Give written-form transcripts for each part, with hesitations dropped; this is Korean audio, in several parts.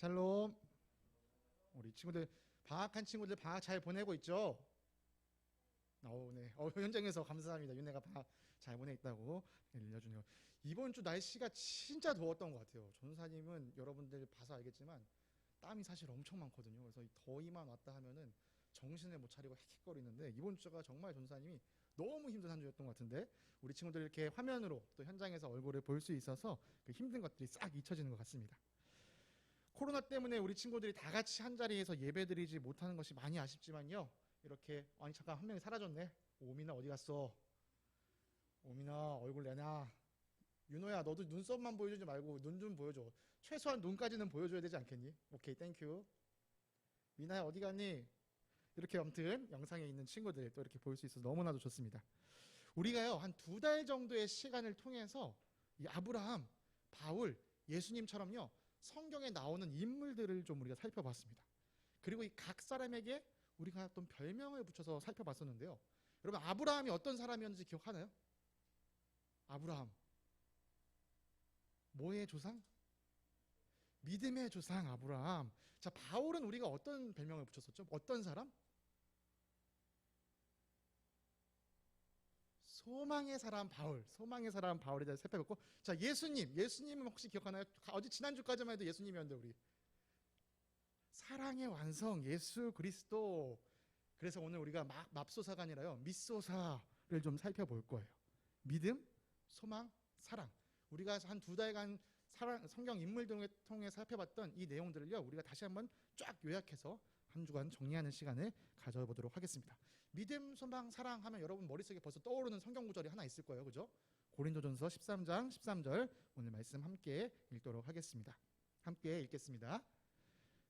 샬롬. 우리 친구들 방학한 친구들 방학 잘 보내고 있죠? 네. 현장에서 감사합니다. 윤혜가 방학 잘 보내 있다고 알려주네요. 이번 주 날씨가 진짜 더웠던 것 같아요. 전사님은 여러분들 봐서 알겠지만 땀이 사실 엄청 많거든요. 그래서 이 더위만 왔다 하면은 정신을 못 차리고 헥헥거리는데 이번 주가 정말 전사님이 너무 힘든 한 주였던 것 같은데 우리 친구들 이렇게 화면으로 또 현장에서 얼굴을 볼 수 있어서 그 힘든 것들이 싹 잊혀지는 것 같습니다. 코로나 때문에 우리 친구들이 다 같이 한 자리에서 예배드리지 못하는 것이 많이 아쉽지만요. 이렇게 아니 잠깐 한 명이 사라졌네. 오민아 어디 갔어? 오민아 얼굴 내놔. 윤호야 너도 눈썹만 보여주지 말고 눈 좀 보여줘. 최소한 눈까지는 보여줘야 되지 않겠니? 오케이 땡큐. 미나야 어디 갔니? 이렇게 아무튼 영상에 있는 친구들 또 이렇게 볼 수 있어서 너무나도 좋습니다. 우리가요 한 2달 정도의 시간을 통해서 이 아브라함, 바울, 예수님처럼요 성경에 나오는 인물들을 좀 우리가 살펴봤습니다. 그리고 이 각 사람에게 우리가 어떤 별명을 붙여서 살펴봤었는데요. 여러분 아브라함이 어떤 사람이었는지 기억하나요? 아브라함 뭐의 조상? 믿음의 조상 아브라함. 자 바울은 우리가 어떤 별명을 붙였었죠? 어떤 사람? 소망의 사람 바울, 소망의 사람 바울에 대해서 살펴봤고, 자 예수님은 혹시 기억하나요? 어제 지난주까지만 해도 예수님이었는데 우리 사랑의 완성 예수 그리스도. 그래서 오늘 우리가 맙소사가 아니라요 믿소사를 좀 살펴볼 거예요. 믿음, 소망, 사랑. 우리가 한 2달간 성경 인물 등을 통해 살펴봤던 이 내용들을요 우리가 다시 한번 쫙 요약해서 한 주간 정리하는 시간을 가져보도록 하겠습니다. 믿음, 소망, 사랑 하면 여러분 머릿속에 벌써 떠오르는 성경 구절이 하나 있을 거예요. 그죠? 고린도전서 13장 13절 오늘 말씀 함께 읽도록 하겠습니다. 함께 읽겠습니다.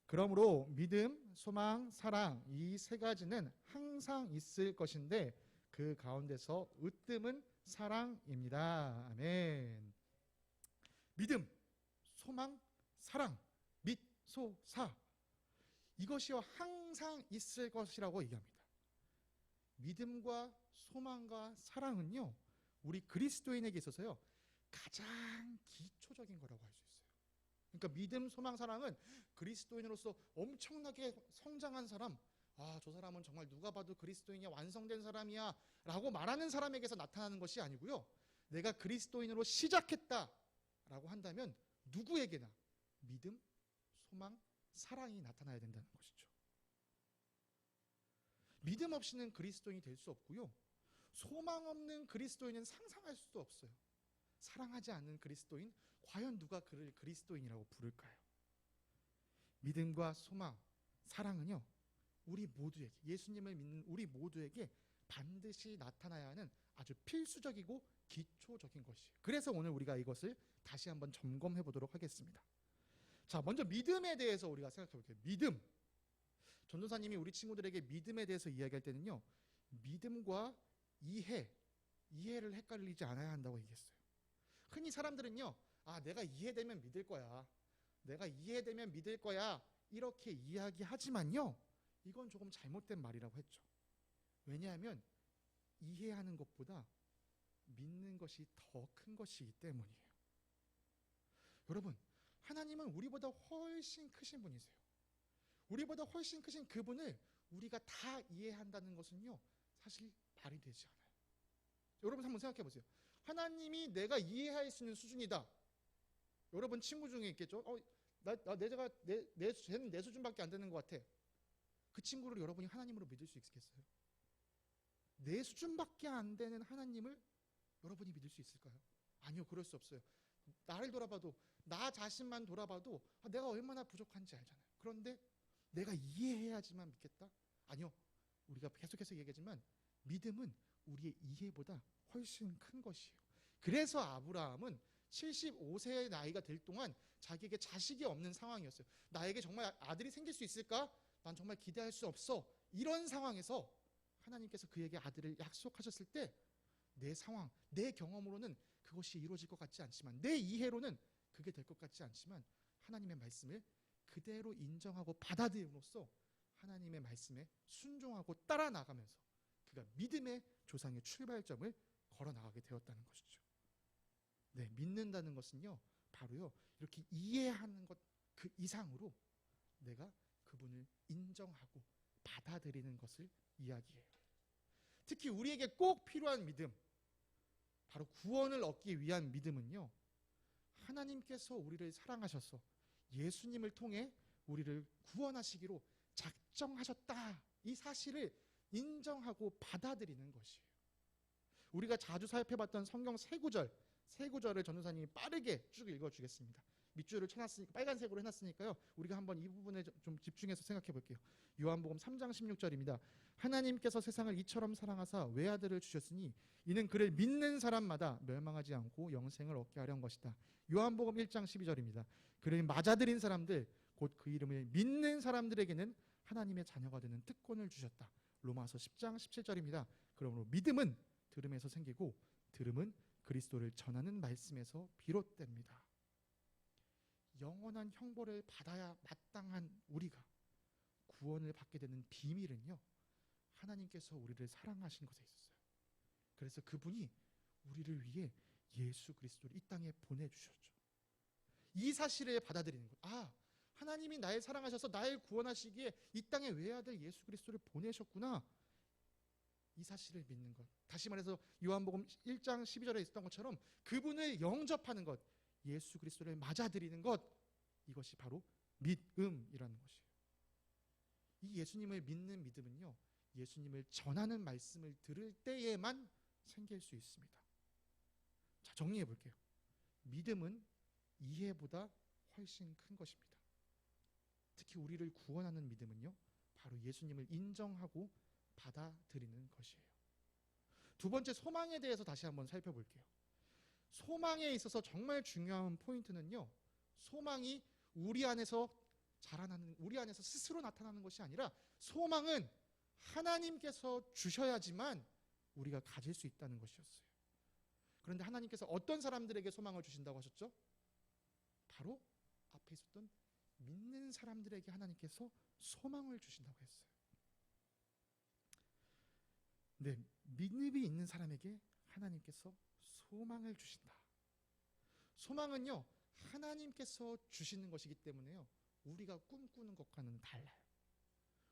그러므로 믿음, 소망, 사랑 이 세 가지는 항상 있을 것인데 그 가운데서 으뜸은 사랑입니다. 아멘. 믿음, 소망, 사랑, 및, 소, 사 이것이요 항상 있을 것이라고 얘기합니다. 믿음과 소망과 사랑은요 우리 그리스도인에게 있어서요 가장 기초적인 거라고 할 수 있어요. 그러니까 믿음, 소망, 사랑은 그리스도인으로서 엄청나게 성장한 사람, 저 사람은 정말 누가 봐도 그리스도인이 완성된 사람이야 라고 말하는 사람에게서 나타나는 것이 아니고요, 내가 그리스도인으로 시작했다라고 한다면 누구에게나 믿음, 소망, 사랑이 나타나야 된다는 것이죠. 믿음 없이는 그리스도인이 될 수 없고요, 소망 없는 그리스도인은 상상할 수도 없어요. 사랑하지 않는 그리스도인, 과연 누가 그를 그리스도인이라고 부를까요? 믿음과 소망, 사랑은요 우리 모두에게, 예수님을 믿는 우리 모두에게 반드시 나타나야 하는 아주 필수적이고 기초적인 것이에요. 그래서 오늘 우리가 이것을 다시 한번 점검해 보도록 하겠습니다. 자, 먼저 믿음에 대해서 우리가 생각해 볼게요. 믿음. 전도사님이 우리 친구들에게 믿음에 대해서 이야기할 때는요, 믿음과 이해를 헷갈리지 않아야 한다고 얘기했어요. 흔히 사람들은요, 내가 이해되면 믿을 거야. 내가 이해되면 믿을 거야. 이렇게 이야기하지만요, 이건 조금 잘못된 말이라고 했죠. 왜냐하면 이해하는 것보다 믿는 것이 더 큰 것이기 때문이에요. 여러분, 하나님은 우리보다 훨씬 크신 분이세요. 우리보다 훨씬 크신 그분을 우리가 다 이해한다는 것은요 사실 말이 되지 않아요. 여러분 한번 생각해 보세요. 하나님이 내가 이해할 수 있는 수준이다. 여러분 친구 중에 있겠죠? 쟤는 내 수준밖에 안 되는 것 같아. 그 친구를 여러분이 하나님으로 믿을 수 있겠어요? 내 수준밖에 안 되는 하나님을 여러분이 믿을 수 있을까요? 아니요, 그럴 수 없어요. 나를 돌아봐도, 나 자신만 돌아봐도 내가 얼마나 부족한지 알잖아요. 그런데 내가 이해해야지만 믿겠다? 아니요, 우리가 계속해서 얘기하지만 믿음은 우리의 이해보다 훨씬 큰 것이에요. 그래서 아브라함은 75세의 나이가 될 동안 자기에게 자식이 없는 상황이었어요. 나에게 정말 아들이 생길 수 있을까? 난 정말 기대할 수 없어. 이런 상황에서 하나님께서 그에게 아들을 약속하셨을 때 내 상황, 내 경험으로는 그것이 이루어질 것 같지 않지만, 내 이해로는 그게 될 것 같지 않지만 하나님의 말씀을 그대로 인정하고 받아들임으로써 하나님의 말씀에 순종하고 따라 나가면서 그가 믿음의 조상의 출발점을 걸어 나가게 되었다는 것이죠. 네, 믿는다는 것은요 바로요 이렇게 이해하는 것, 그 이상으로 내가 그분을 인정하고 받아들이는 것을 이야기해요. 특히 우리에게 꼭 필요한 믿음, 바로 구원을 얻기 위한 믿음은요, 하나님께서 우리를 사랑하셔서 예수님을 통해 우리를 구원하시기로 작정하셨다, 이 사실을 인정하고 받아들이는 것이에요. 우리가 자주 살펴봤던 성경 세 구절을 전도사님이 빠르게 쭉 읽어주겠습니다. 밑줄을 쳐놨으니까, 빨간색으로 해놨으니까요, 우리가 한번 이 부분에 좀 집중해서 생각해 볼게요. 요한복음 3장 16절입니다. 하나님께서 세상을 이처럼 사랑하사 외아들을 주셨으니 이는 그를 믿는 사람마다 멸망하지 않고 영생을 얻게 하려는 것이다. 요한복음 1장 12절입니다. 그를 맞아들인 사람들, 곧 그 이름을 믿는 사람들에게는 하나님의 자녀가 되는 특권을 주셨다. 로마서 10장 17절입니다. 그러므로 믿음은 들음에서 생기고 들음은 그리스도를 전하는 말씀에서 비롯됩니다. 영원한 형벌을 받아야 마땅한 우리가 구원을 받게 되는 비밀은요, 하나님께서 우리를 사랑하신 것에 있었어요. 그래서 그분이 우리를 위해 예수 그리스도를 이 땅에 보내주셨죠. 이 사실을 받아들이는 것. 아, 하나님이 나를 사랑하셔서 나를 구원하시기에 이 땅에 외아들 예수 그리스도를 보내셨구나, 이 사실을 믿는 것. 다시 말해서 요한복음 1장 12절에 있었던 것처럼 그분을 영접하는 것, 예수 그리스도를 맞아들이는 것, 이것이 바로 믿음이라는 것이에요. 이 예수님을 믿는 믿음은요, 예수님을 전하는 말씀을 들을 때에만 생길 수 있습니다. 자, 정리해 볼게요. 믿음은 이해보다 훨씬 큰 것입니다. 특히 우리를 구원하는 믿음은요, 바로 예수님을 인정하고 받아들이는 것이에요. 두 번째, 소망에 대해서 다시 한번 살펴볼게요. 소망에 있어서 정말 중요한 포인트는요, 소망이 우리 안에서 자라나는, 우리 안에서 스스로 나타나는 것이 아니라 소망은 하나님께서 주셔야지만 우리가 가질 수 있다는 것이었어요. 그런데 하나님께서 어떤 사람들에게 소망을 주신다고 하셨죠? 바로 앞에 있었던 믿는 사람들에게 하나님께서 소망을 주신다고 했어요. 네, 믿음이 있는 사람에게 하나님께서 소망을 주신다. 소망은요, 하나님께서 주시는 것이기 때문에요, 우리가 꿈꾸는 것과는 달라요.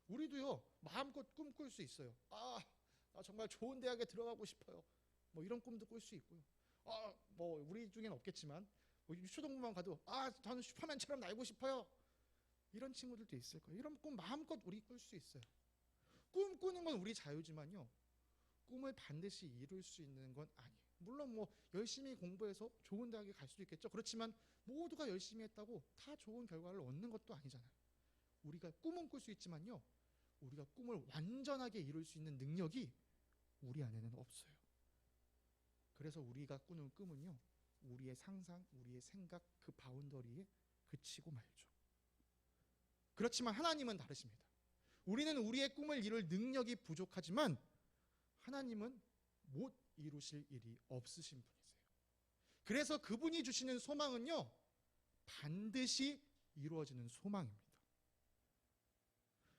우리도요, 마음껏 꿈꿀 수 있어요. 아, 나 정말 좋은 대학에 들어가고 싶어요. 뭐 이런 꿈도 꿀 수 있고요. 뭐 우리 중엔 없겠지만 뭐 유초동부만 가도 저는 슈퍼맨처럼 날고 싶어요. 이런 친구들도 있을 거예요. 이런 꿈 마음껏 우리 꿀 수 있어요. 꿈꾸는 건 우리 자유지만요, 꿈을 반드시 이룰 수 있는 건 아니에요. 물론 뭐 열심히 공부해서 좋은 대학에 갈 수도 있겠죠. 그렇지만 모두가 열심히 했다고 다 좋은 결과를 얻는 것도 아니잖아요. 우리가 꿈은 꿀 수 있지만요, 우리가 꿈을 완전하게 이룰 수 있는 능력이 우리 안에는 없어요. 그래서 우리가 꾸는 꿈은요, 우리의 상상, 우리의 생각, 그 바운더리에 그치고 말죠. 그렇지만 하나님은 다르십니다. 우리는 우리의 꿈을 이룰 능력이 부족하지만 하나님은 못 이루실 일이 없으신 분이세요. 그래서 그분이 주시는 소망은요, 반드시 이루어지는 소망입니다.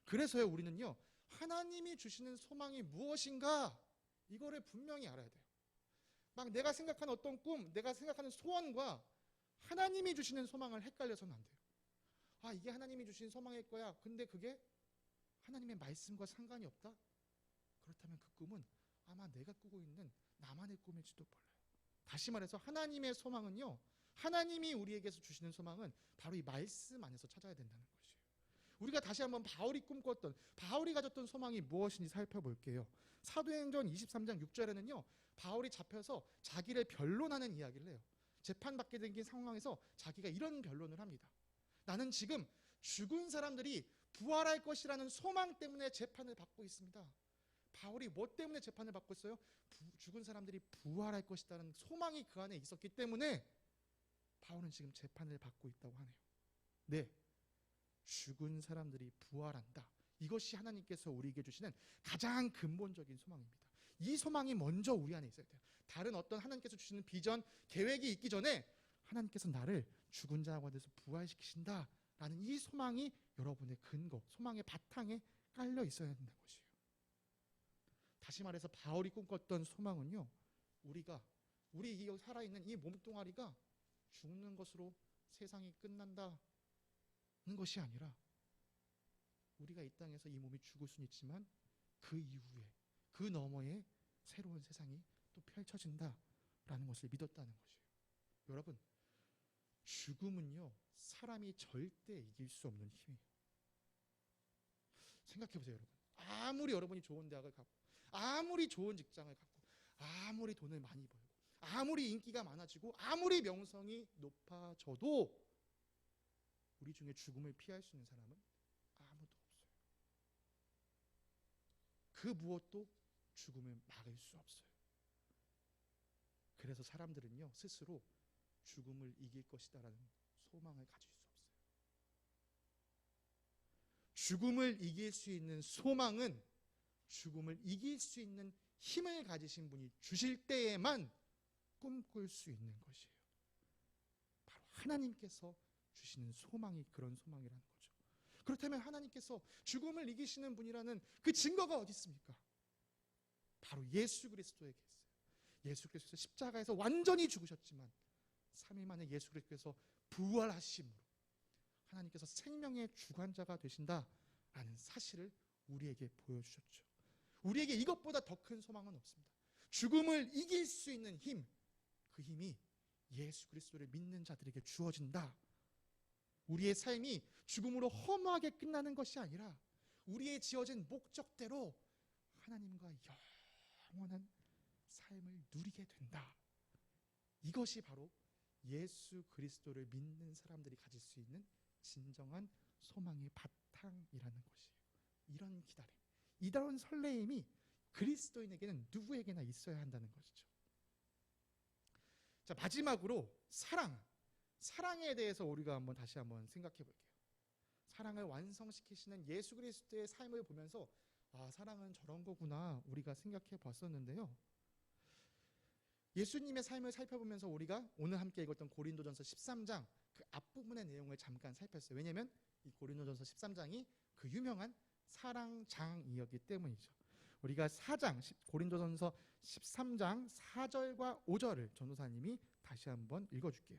그래서요, 우리는요, 하나님이 주시는 소망이 무엇인가, 이거를 분명히 알아야 돼요. 막 내가 생각하는 어떤 꿈, 내가 생각하는 소원과 하나님이 주시는 소망을 헷갈려서는 안 돼요. 이게 하나님이 주신 소망일 거야. 근데 그게 하나님의 말씀과 상관이 없다? 그렇다면 그 꿈은 아마 내가 꾸고 있는 나만의 꿈일지도 몰라요. 다시 말해서 하나님의 소망은요, 하나님이 우리에게서 주시는 소망은 바로 이 말씀 안에서 찾아야 된다는 것이에요. 우리가 다시 한번 바울이 꿈꿨던, 바울이 가졌던 소망이 무엇인지 살펴볼게요. 사도행전 23장 6절에는요, 바울이 잡혀서 자기를 변론하는 이야기를 해요. 재판받게 된 상황에서 자기가 이런 변론을 합니다. 나는 지금 죽은 사람들이 부활할 것이라는 소망 때문에 재판을 받고 있습니다. 바울이 뭐 때문에 재판을 받고 있어요? 죽은 사람들이 부활할 것이라는 소망이 그 안에 있었기 때문에 바울은 지금 재판을 받고 있다고 하네요. 네, 죽은 사람들이 부활한다. 이것이 하나님께서 우리에게 주시는 가장 근본적인 소망입니다. 이 소망이 먼저 우리 안에 있어야 돼요. 다른 어떤 하나님께서 주시는 비전, 계획이 있기 전에 하나님께서 나를 죽은 자 가운데서 부활시키신다라는 이 소망이 여러분의 근거, 소망의 바탕에 깔려 있어야 된다는 것이에요. 다시 말해서 바울이 꿈꿨던 소망은요, 우리 이 살아있는 이 몸뚱아리가 죽는 것으로 세상이 끝난다, 것이 아니라 우리가 이 땅에서 이 몸이 죽을 수는 있지만 그 이후에 그 너머에 새로운 세상이 또 펼쳐진다라는 것을 믿었다는 것이에요. 여러분, 죽음은요 사람이 절대 이길 수 없는 힘이에요. 생각해 보세요. 여러분, 아무리 여러분이 좋은 대학을 가고 아무리 좋은 직장을 갖고 아무리 돈을 많이 벌고 아무리 인기가 많아지고 아무리 명성이 높아져도 우리 중에 죽음을 피할 수 있는 사람은 아무도 없어요. 그 무엇도 죽음을 막을 수 없어요. 그래서 사람들은요 스스로 죽음을 이길 것이다라는 소망을 가질 수 없어요. 죽음을 이길 수 있는 소망은 죽음을 이길 수 있는 힘을 가지신 분이 주실 때에만 꿈꿀 수 있는 것이에요. 바로 하나님께서 주시는 소망이 그런 소망이라는 거죠. 그렇다면 하나님께서 죽음을 이기시는 분이라는 그 증거가 어디 있습니까? 바로 예수 그리스도에게 있어요. 예수 그리스도께서 십자가에서 완전히 죽으셨지만 3일 만에 예수 그리스도께서 부활하심으로 하나님께서 생명의 주관자가 되신다라는 사실을 우리에게 보여주셨죠. 우리에게 이것보다 더 큰 소망은 없습니다. 죽음을 이길 수 있는 힘, 그 힘이 예수 그리스도를 믿는 자들에게 주어진다. 우리의 삶이 죽음으로 허무하게 끝나는 것이 아니라 우리의 지어진 목적대로 하나님과 영원한 삶을 누리게 된다. 이것이 바로 예수 그리스도를 믿는 사람들이 가질 수 있는 진정한 소망의 바탕이라는 것이에요. 이런 기다림, 이런 설레임이 그리스도인에게는 누구에게나 있어야 한다는 것이죠. 자, 마지막으로 사랑에 대해서 우리가 다시 한번 생각해 볼게요. 사랑을 완성시키시는 예수 그리스도의 삶을 보면서 사랑은 저런 거구나 우리가 생각해 봤었는데요. 예수님의 삶을 살펴보면서 우리가 오늘 함께 읽었던 고린도전서 13장 그 앞부분의 내용을 잠깐 살폈어요. 왜냐하면 이 고린도전서 13장이 그 유명한 사랑장이었기 때문이죠. 우리가 고린도전서 13장 4절과 5절을 전도사님이 다시 한번 읽어줄게요.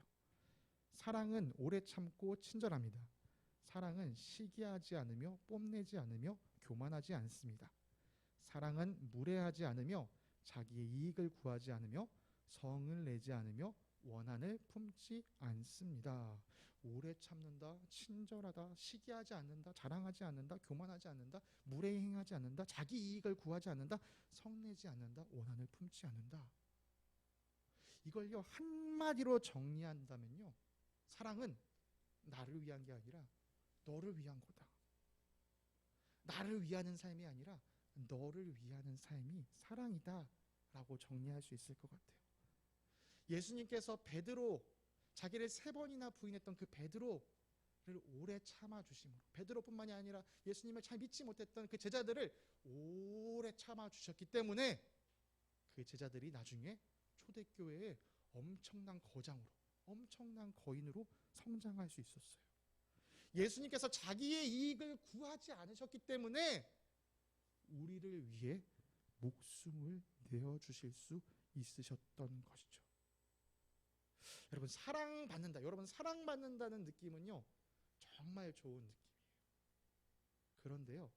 사랑은 오래 참고 친절합니다. 사랑은 시기하지 않으며 뽐내지 않으며 교만하지 않습니다. 사랑은 무례하지 않으며 자기의 이익을 구하지 않으며 성을 내지 않으며 원한을 품지 않습니다. 오래 참는다, 친절하다, 시기하지 않는다, 자랑하지 않는다, 교만하지 않는다, 무례히 행하지 않는다, 자기 이익을 구하지 않는다, 성내지 않는다, 원한을 품지 않는다. 이걸요 한마디로 정리한다면요, 사랑은 나를 위한 게 아니라 너를 위한 거다. 나를 위하는 삶이 아니라 너를 위하는 삶이 사랑이다 라고 정리할 수 있을 것 같아요. 예수님께서 베드로, 자기를 3번이나 부인했던 그 베드로를 오래 참아주심으로, 베드로뿐만이 아니라 예수님을 잘 믿지 못했던 그 제자들을 오래 참아주셨기 때문에 그 제자들이 나중에 초대교회에 엄청난 거장으로, 엄청난 거인으로 성장할 수 있었어요. 예수님께서 자기의 이익을 구하지 않으셨기 때문에 우리를 위해 목숨을 내어주실 수 있으셨던 것이죠. 여러분, 여러분 사랑받는다는 느낌은요 정말 좋은 느낌이에요. 그런데요,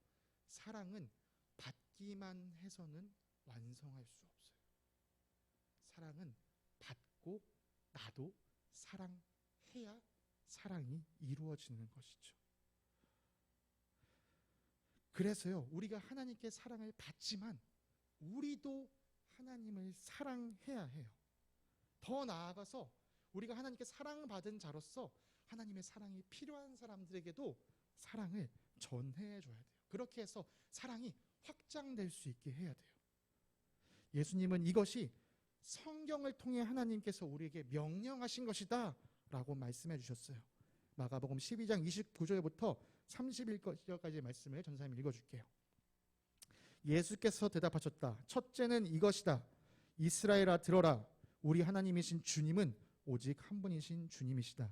사랑은 받기만 해서는 완성할 수 없어요. 사랑은 받고 나도 사랑해야 사랑이 이루어지는 것이죠. 그래서요, 우리가 하나님께 사랑을 받지만 우리도 하나님을 사랑해야 해요. 더 나아가서 우리가 하나님께 사랑받은 자로서 하나님의 사랑이 필요한 사람들에게도 사랑을 전해줘야 돼요. 그렇게 해서 사랑이 확장될 수 있게 해야 돼요. 예수님은 이것이 성경을 통해 하나님께서 우리에게 명령하신 것이다 라고 말씀해 주셨어요. 마가복음 12장 29절부터 31절까지의 말씀을 전사님 읽어줄게요. 예수께서 대답하셨다. 첫째는 이것이다. 이스라엘아 들어라. 우리 하나님이신 주님은 오직 한 분이신 주님이시다.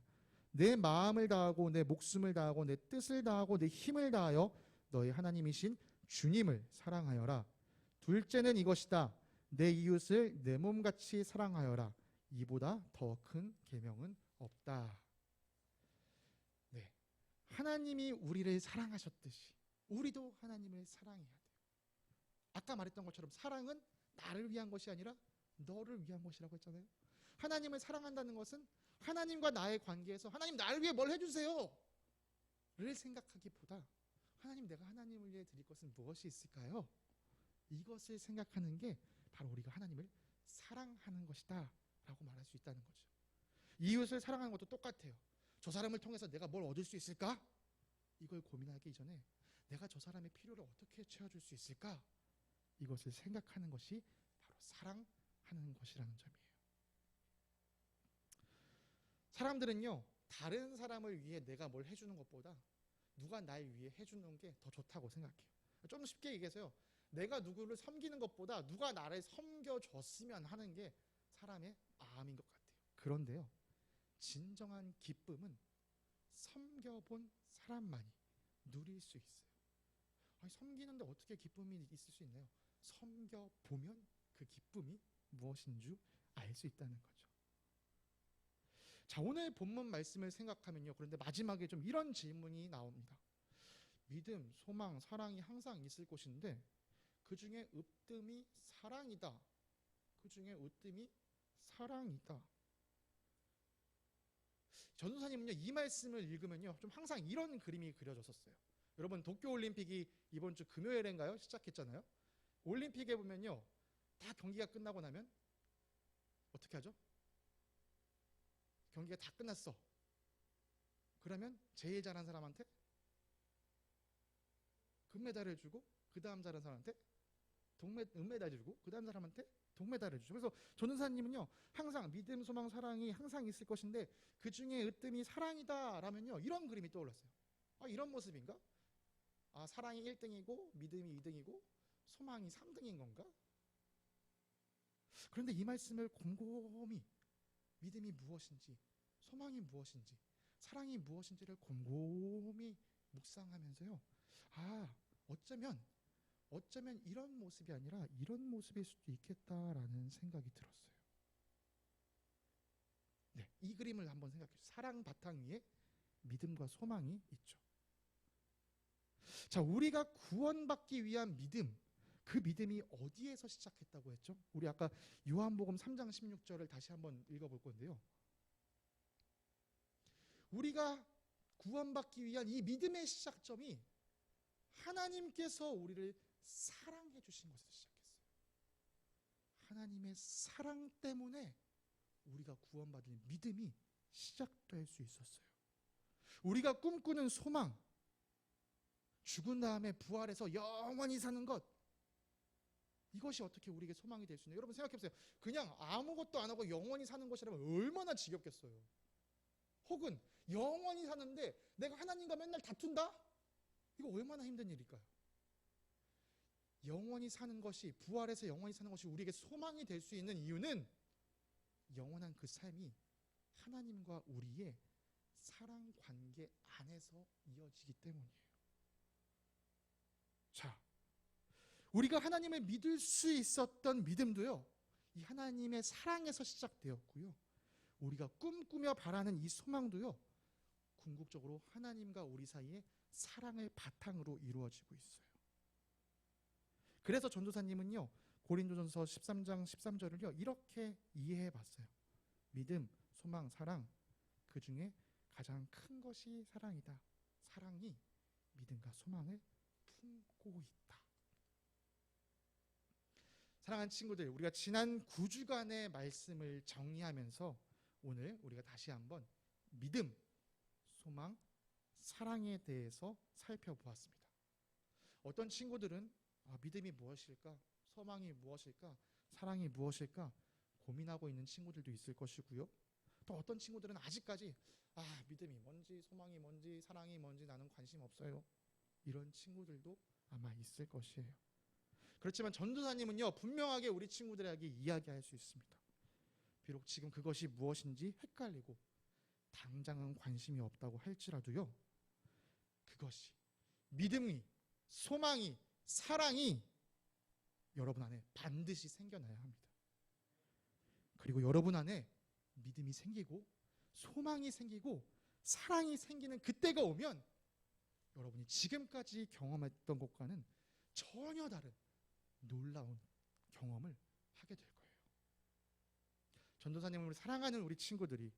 내 마음을 다하고 내 목숨을 다하고 내 뜻을 다하고 내 힘을 다하여 너의 하나님이신 주님을 사랑하여라. 둘째는 이것이다. 내 이웃을 내 몸같이 사랑하여라. 이보다 더 큰 계명은 없다. 네, 하나님이 우리를 사랑하셨듯이 우리도 하나님을 사랑해야 돼요. 아까 말했던 것처럼 사랑은 나를 위한 것이 아니라 너를 위한 것이라고 했잖아요. 하나님을 사랑한다는 것은 하나님과 나의 관계에서 하나님 나를 위해 뭘 해주세요 를 생각하기보다 하나님 내가 하나님을 위해 드릴 것은 무엇이 있을까요? 이것을 생각하는 게 바로 우리가 하나님을 사랑하는 것이다 라고 말할 수 있다는 거죠. 이웃을 사랑하는 것도 똑같아요. 저 사람을 통해서 내가 뭘 얻을 수 있을까? 이걸 고민하기 전에 내가 저 사람의 필요를 어떻게 채워줄 수 있을까? 이것을 생각하는 것이 바로 사랑하는 것이라는 점이에요. 사람들은요, 다른 사람을 위해 내가 뭘 해주는 것보다 누가 날 위해 해주는 게 더 좋다고 생각해요. 좀 쉽게 얘기해서요, 내가 누구를 섬기는 것보다 누가 나를 섬겨줬으면 하는 게 사람의 마음인 것 같아요. 그런데요, 진정한 기쁨은 섬겨본 사람만이 누릴 수 있어요. 아니, 섬기는데 어떻게 기쁨이 있을 수 있나요? 섬겨보면 그 기쁨이 무엇인 줄 알 수 있다는 거죠. 자, 오늘 본문 말씀을 생각하면요, 그런데 마지막에 좀 이런 질문이 나옵니다. 믿음, 소망, 사랑이 항상 있을 것인데 그 중에 으뜸이 사랑이다. 그 중에 으뜸이 사랑이다. 전도사님은요, 이 말씀을 읽으면요, 좀 항상 이런 그림이 그려졌었어요. 여러분, 도쿄올림픽이 이번 주 금요일인가요? 시작했잖아요. 올림픽에 보면요, 다 경기가 끝나고 나면 어떻게 하죠? 경기가 다 끝났어. 그러면 제일 잘한 사람한테 금메달을 주고, 그 다음 잘한 사람한테 은메달을 주고, 그 다음 사람한테 동메달을 주죠. 그래서 전도사님은요, 항상 믿음, 소망, 사랑이 항상 있을 것인데 그 중에 으뜸이 사랑이다 라면요, 이런 그림이 떠올랐어요. 아, 이런 모습인가? 아, 사랑이 1등이고 믿음이 2등이고 소망이 3등인 건가? 그런데 이 말씀을 곰곰이 믿음이 무엇인지, 소망이 무엇인지, 사랑이 무엇인지를 곰곰이 묵상하면서요, 아, 어쩌면 이런 모습이 아니라 이런 모습일 수도 있겠다라는 생각이 들었어요. 네, 이 그림을 한번 생각해요. 사랑 바탕 위에 믿음과 소망이 있죠. 자, 우리가 구원받기 위한 믿음, 그 믿음이 어디에서 시작했다고 했죠? 우리 아까 요한복음 3장 16절을 다시 한번 읽어볼 건데요, 우리가 구원받기 위한 이 믿음의 시작점이 하나님께서 우리를 사랑해 주신 것에서 시작했어요. 하나님의 사랑 때문에 우리가 구원받을 믿음이 시작될 수 있었어요. 우리가 꿈꾸는 소망, 죽은 다음에 부활해서 영원히 사는 것, 이것이 어떻게 우리에게 소망이 될 수 있나요? 여러분 생각해보세요. 그냥 아무것도 안 하고 영원히 사는 것이라면 얼마나 지겹겠어요. 혹은 영원히 사는데 내가 하나님과 맨날 다툰다? 이거 얼마나 힘든 일일까요? 영원히 사는 것이, 부활해서 영원히 사는 것이 우리에게 소망이 될 수 있는 이유는 영원한 그 삶이 하나님과 우리의 사랑 관계 안에서 이어지기 때문이에요. 자, 우리가 하나님을 믿을 수 있었던 믿음도요, 이 하나님의 사랑에서 시작되었고요, 우리가 꿈꾸며 바라는 이 소망도요, 궁극적으로 하나님과 우리 사이의 사랑을 바탕으로 이루어지고 있어요. 그래서 전도사님은요, 고린도전서 13장 13절을요 이렇게 이해해 봤어요. 믿음, 소망, 사랑, 그 중에 가장 큰 것이 사랑이다. 사랑이 믿음과 소망을 품고 있다. 사랑하는 친구들, 우리가 지난 9주간의 말씀을 정리하면서 오늘 우리가 다시 한번 믿음, 소망, 사랑에 대해서 살펴보았습니다. 어떤 친구들은 믿음이 무엇일까? 소망이 무엇일까? 사랑이 무엇일까? 고민하고 있는 친구들도 있을 것이고요. 또 어떤 친구들은 아직까지 믿음이 뭔지, 소망이 뭔지, 사랑이 뭔지 나는 관심 없어요. 이런 친구들도 아마 있을 것이에요. 그렇지만 전도사님은요, 분명하게 우리 친구들에게 이야기할 수 있습니다. 비록 지금 그것이 무엇인지 헷갈리고 당장은 관심이 없다고 할지라도요, 그것이 믿음이, 소망이, 사랑이 여러분 안에 반드시 생겨나야 합니다. 그리고 여러분 안에 믿음이 생기고 소망이 생기고 사랑이 생기는 그때가 오면 여러분이 지금까지 경험했던 것과는 전혀 다른 놀라운 경험을 하게 될 거예요. 전도사님을 사랑하는 우리 친구들이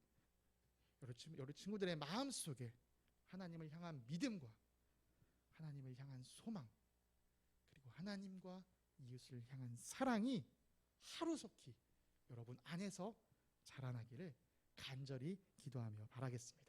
여러 친구들의 마음속에 하나님을 향한 믿음과 하나님을 향한 소망, 그리고 하나님과 이웃을 향한 사랑이 하루속히 여러분 안에서 자라나기를 간절히 기도하며 바라겠습니다.